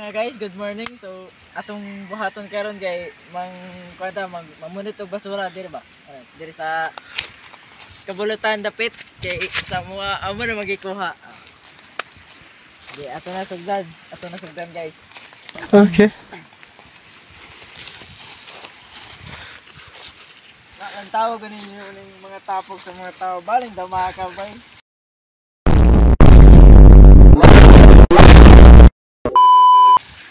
Mga guys, good morning. So atong buhaton karon kay mamunit og basura diri ba? Diri sa Kabulutan dapit kay sa mga amo na magikuha. Di ato na sugdan guys. Okay. Ang tawag ganin yung mga tapok sa mga tao baling dama ka bay.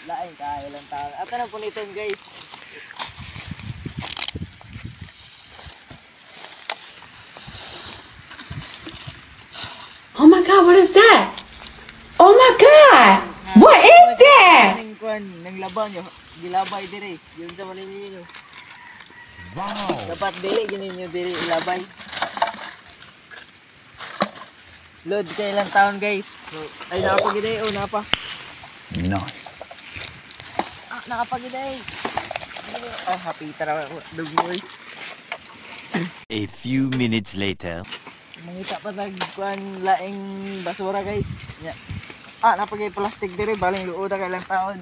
Lain kaya lang tao. Ato na puniton guys. Oh my God, what is that? Oh my God! What is that? Nang laban nyo, gilabay dire. Yun sa manin ninyo. Wow! Dapat dili gininyo diri ilabay. Load kay ilang taon guys. So, ay nakapagiday o napa. Nice. Nakapagiday. Oh, happy tara dugoy. A few minutes later. Mangita pa kuan laing basura guys. Nya. Napagay plastic dire baling luod kay ilang taon.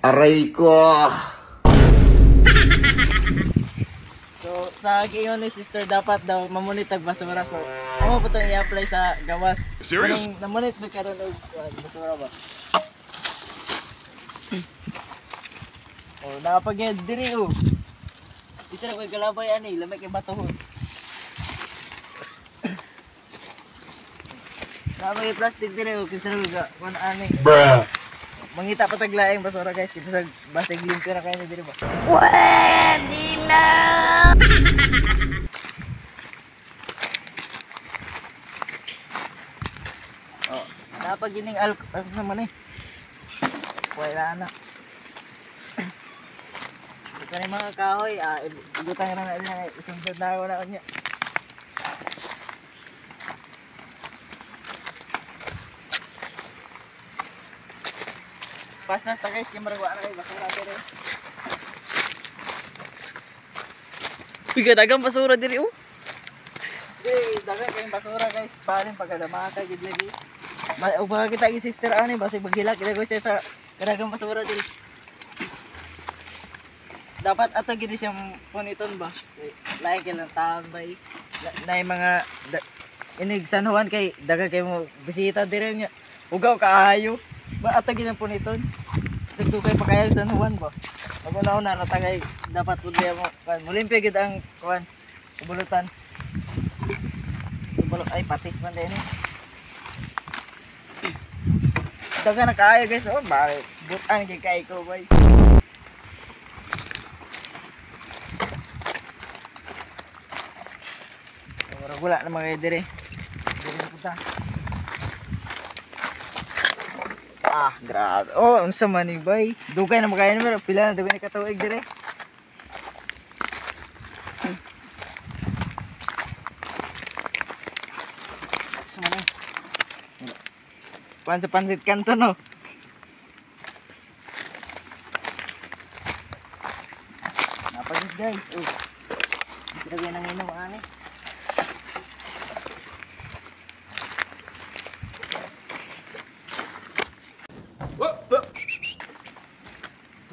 Aray ko. So sa giyon ni sister dapat daw mamunit og basura. So amo po tong i-apply sa gawas. Serious? Namunit ba karon og basura ba? Oh, napagay diri oh. Isa na ko'y galabay ani, lamay kay batohon. Napagay plastic dire oh, isa na ko'y kuan ani. Bruh. Mangita pa taglaing basura guys, kasi basig limpyo na kayo diri ba? Pwede na! Oh, napagining alcohol naman eh. Wala na. Ito na mga kahoy, igutang na natin isang na ako na kanya. Pas na guys, kaya maragwa na kayo, basura diri. Biga dagang basura diri oh. Dagang kayong basura guys, parin pagkadama ka gid lagi. O baka kita gi sister ani basi paghilak kita guys sa dagang basura diri. Dapat ato gid siyang puniton ba. Like lang taon bay. Na mga inig San Juan kay dagang kay mo bisita diri nya. Ugaw kaayo. Ba ato gid ang puniton. Sigdo kay pakayag San Juan ba. Magunaw na ratagay dapat pud mo kan mulimpyo gid ang kuan Kabulutan. Subulok ay patis man din eh. Daga na kaayo guys oh bari butan gid kay ko bay. Wala na mga dire. Grabe. Oh, unsa man ni bay? Dugay na magayon mo, pila na dugay na katuig dire. Unsa man? Pansit kanto no. Napagid guys. Oh. Bisa lagyan ng inom ani.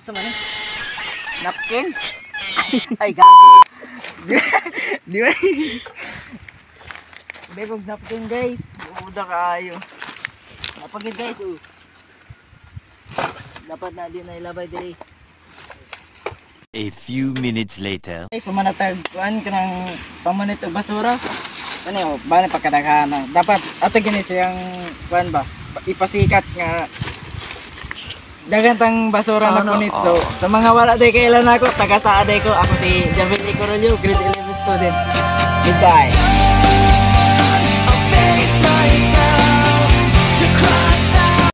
Sa man napkin ay gago di ba begog napkin guys uda kaayo napagid guys oh dapat na din na ilabay diri. A few minutes later. Okay, so manatag kuan kanang pamunit og basura kani oh bali pagkadaghan dapat ato gini siyang kuan ba ipasikat nga dagantang basura na punit. So sa mga wala day kailan ako, taga sa aday ko, ako si Javel Icorolio, grade 11 student. Goodbye.